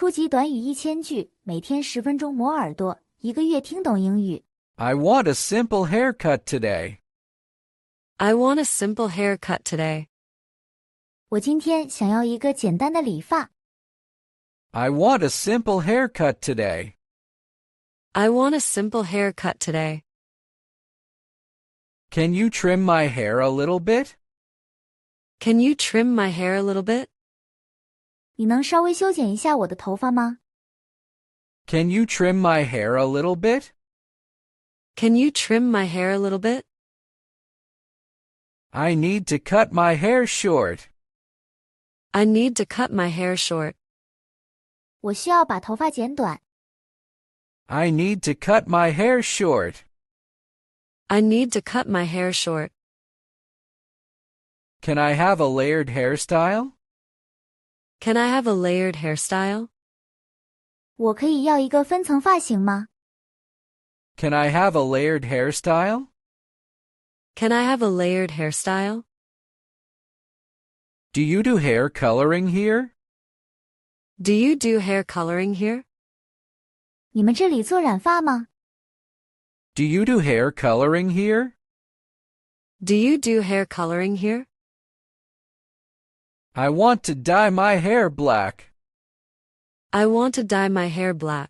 初级短语1000句，每天10分钟磨耳朵，一个月听懂英语。I want a simple haircut today. I want a simple haircut today. 我今天想要一个简单的理发。I want a simple haircut today. I want a simple haircut today. Can you trim my hair a little bit? Can you trim my hair a little bit? 你能稍微修剪一下我的头发吗？ Can you trim my hair a little bit? Can you trim my hair a little bit? I need to cut my hair short. I need to cut my hair short. 我需要把头发剪短。I need to cut my hair short. I need to cut my hair short. Can I have a layered hairstyle? Can I have a layered hairstyle? 我可以要一个分层发型吗？ Can I have a layered hairstyle? Can I have a layered hairstyle? Do you do hair coloring here? Do you do hair coloring here? 你们这里做染发吗？ Do you do hair coloring here? Do you do hair coloring here? I want to dye my hair black. I want to dye my hair black.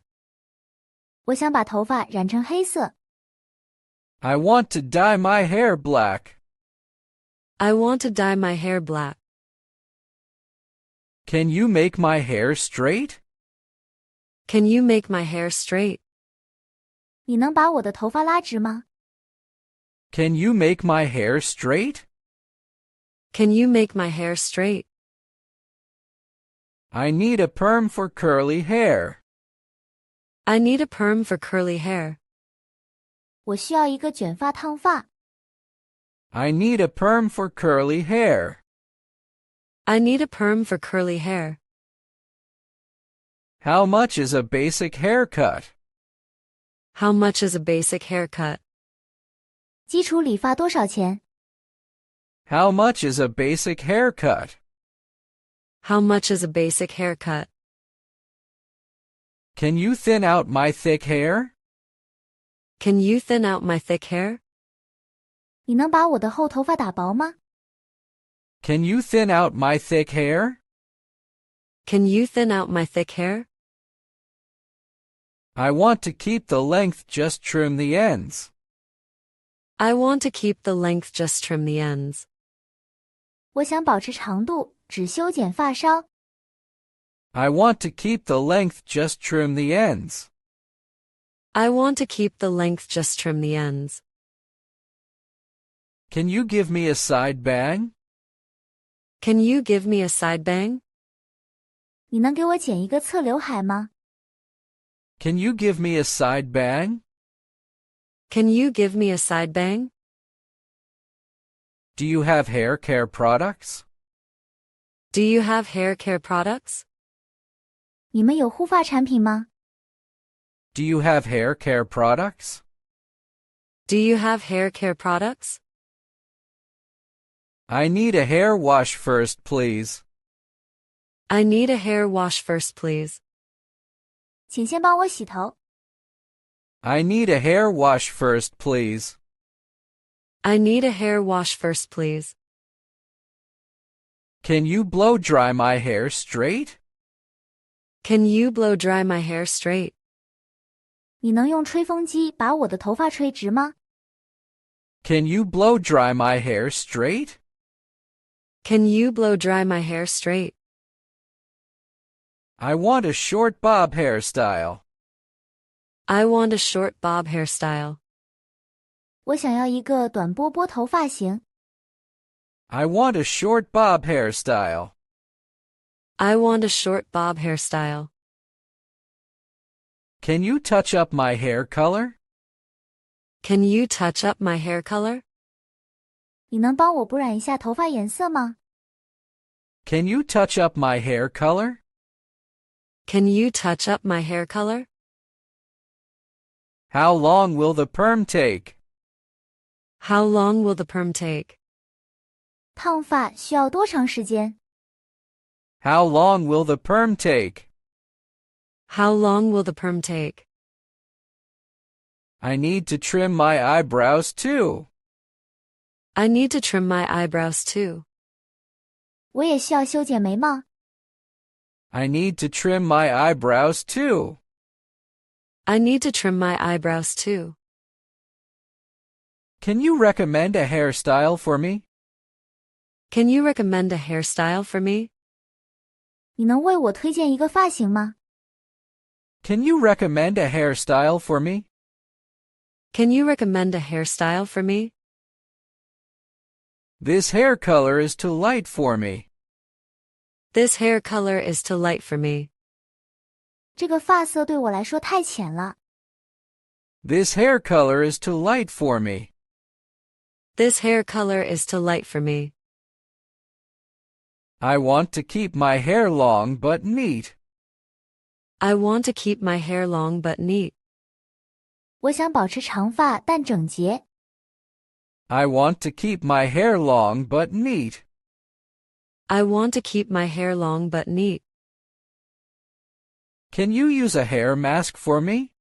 我想把头发染成黑色。 I want to dye my hair black. I want to dye my hair black. Can you make my hair straight? Can you make my hair straight? 你能把我的头发拉直吗？ Can you make my hair straight? Can you make my hair straight? I need a perm for curly hair. I need a perm for curly hair. 我需要一个卷发烫发。 I need a perm for curly hair. I need a perm for curly hair. How much is a basic haircut? How much is a basic haircut? 基础理发多少钱？ How much is a basic haircut? How much is a basic haircut? Can you thin out my thick hair? Can you thin out my thick hair? 你能把我的厚头发打薄吗？ Can you thin out my thick hair? Can you thin out my thick hair? I want to keep the length, just trim the ends. I want to keep the length, just trim the ends. 我想保持长度，只修剪发梢。 I want to keep the length, just trim the ends. I want to keep the length, just trim the ends. Can you give me a side bang? Can you give me a side bang? 你能给我剪一个侧刘海吗？ Can you give me a side bang? Can you give me a side bang? Do you have hair care products? Do you have hair care products? 你们有护发产品吗？ Do you have hair care products? Do you have hair care products? I need a hair wash first, please. I need a hair wash first, please. 请先帮我洗头。 I need a hair wash first, please. I need a hair wash first, please. Can you blow dry my hair straight? Can you blow dry my hair straight? 你能用吹风机把我的头发吹直吗？ Can you blow dry my hair straight? Can you blow dry my hair straight? I want a short bob hairstyle. I want a short bob hairstyle. 我想要一个短波波头发型。 I want a short bob hairstyle. I want a short bob hairstyle. Can you touch up my hair color? Can you touch up my hair color? 你能帮我补染一下头发颜色吗？ Can you touch up my hair color? Can you touch up my hair color? How long will the perm take? How long will the perm take? 烫发需要多长时间？ How long will the perm take? How long will the perm take? I need to trim my eyebrows too. I need to trim my eyebrows too. 我也需要修剪眉毛。I need to trim my eyebrows too. I need to trim my eyebrows too. Can you recommend a hairstyle for me? Can you recommend a hairstyle for me? 你能为我推荐一个发型吗？ Can you recommend a hairstyle for me? Can you recommend a hairstyle for me? This hair color is too light for me. This hair color is too light for me. 这个发色对我来说太浅了。 This hair color is too light for me. This hair color is too light for me. I want to keep my hair long but neat. I want to keep my hair long but neat. 我想保持长发但整洁。 I want to keep my hair long but neat. I want to keep my hair long but neat. Can you use a hair mask for me?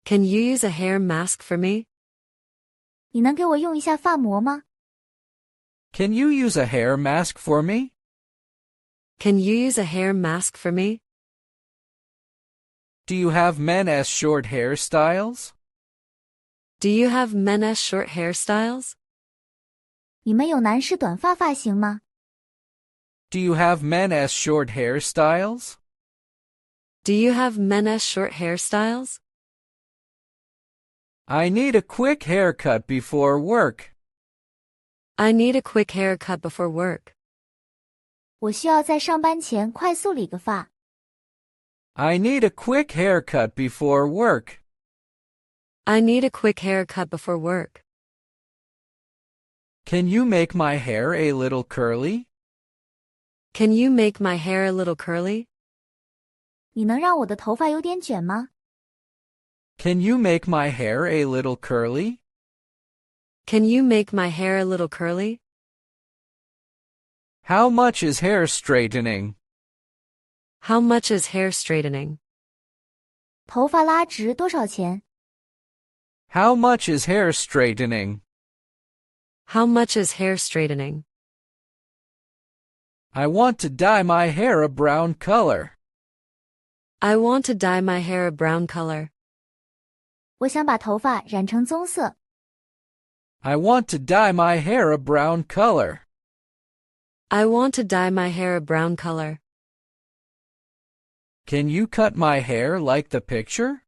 Can you use a hair mask for me? 你能给我用一下发膜吗？ Can you use a hair mask for me? Can you use a hair mask for me? Do you have men as short hairstyles? Do you have men as short hairstyles? 你们有男士短发发型吗？ Do you have men as short hairstyles? Do you have men as short hairstyles? I need a quick haircut before work. I need a quick haircut before work. 我需要在上班前快速理个发。 I need a quick haircut before work. I need a quick haircut before work. Can you make my hair a little curly? Can you make my hair a little curly? 你能让我的头发有点卷吗？ Can you make my hair a little curly? Can you make my hair a little curly? How much is hair straightening? How much is hair straightening? 头发拉直多少钱？ How much is hair straightening? How much is hair straightening? I want to dye my hair a brown color. I want to dye my hair a brown color. 我想把头发染成棕色。 I want to dye my hair a brown color. I want to dye my hair a brown color. Can you cut my hair like the picture?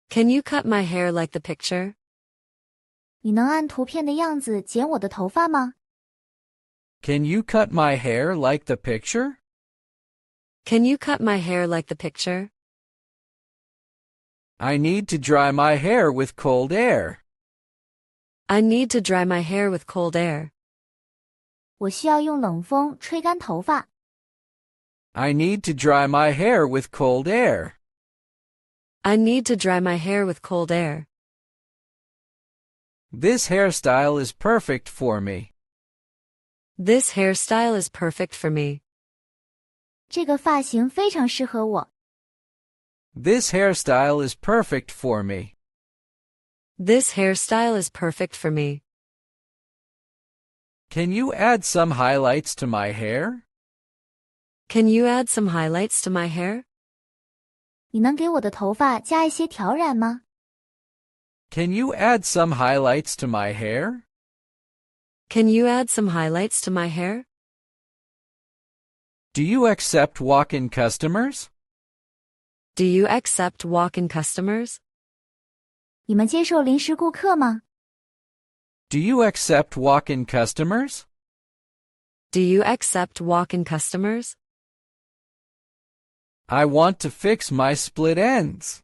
Can you cut my hair like the picture? 你能按图片的样子剪我的头发吗？ Can you cut my hair like the picture? Can you cut my hair like the picture? I need to dry my hair with cold air. I need to dry my hair with cold air. 我需要用冷风吹干头发。 I need to dry my hair with cold air. I need to dry my hair with cold air. This hairstyle is perfect for me. This hairstyle is perfect for me. 这个发型非常适合我。 This hairstyle is perfect for me. This hairstyle is perfect for me. Can you add some highlights to my hair? Can you add some highlights to my hair? 你能给我的头发加一些挑染吗？ Can you add some highlights to my hair? Can you add some highlights to my hair? Do you accept walk-in customers? Do you accept walk-in customers? 你们接受临时顾客吗？ Do you accept walk-in customers? Do you accept walk-in customers? I want to fix my split ends.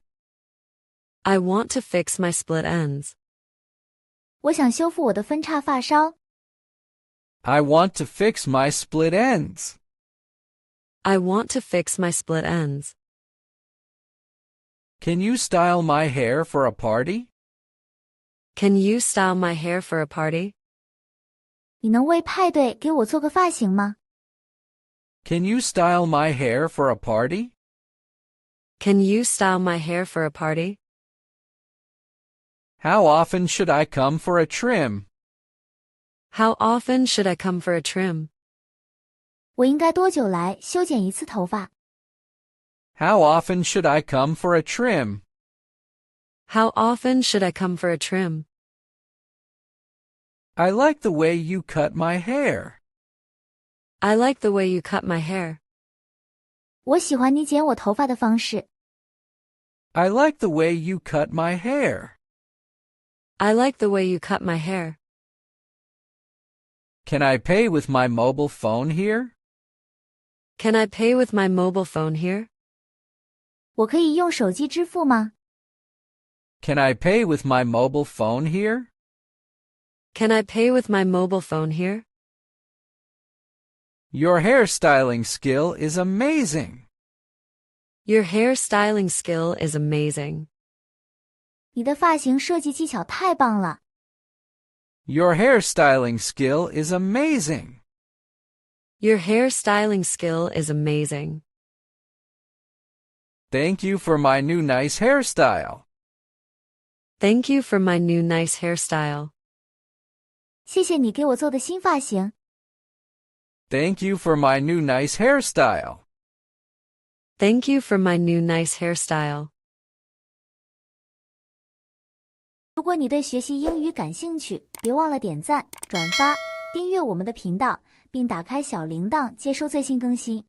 I want to fix my split ends. 我想修复我的分叉发梢。 I want to fix my split ends. I want to fix my split ends. Can you style my hair for a party? Can you style my hair for a party? 你能为派对给我做个发型吗？ Can you style my hair for a party? Can you style my hair for a party? How often should I come for a trim? How often should I come for a trim? 我应该多久来修剪一次头发？ How often should I come for a trim? How often should I come for a trim? I like the way you cut my hair. I like the way you cut my hair. 我喜欢你剪我头发的方式。 I like the way you cut my hair. I like the way you cut my hair. Can I pay with my mobile phone here? Can I pay with my mobile phone here? 我可以用手机支付吗？ Can I pay with my mobile phone here? Can I pay with my mobile phone here? Your hairstyling skill is amazing. Your hairstyling skill is amazing. 你的发型设计技巧太棒了。 Your hairstyling skill is amazing. Your hairstyling skill is amazing. Thank you for my new nice hairstyle. Thank you for my new nice hairstyle. 谢谢你给我做的新发型。 Thank you for my new nice hairstyle. Thank you for my new nice hairstyle. 如果你对学习英语感兴趣，别忘了点赞、转发、订阅我们的频道，并打开小铃铛接收最新更新。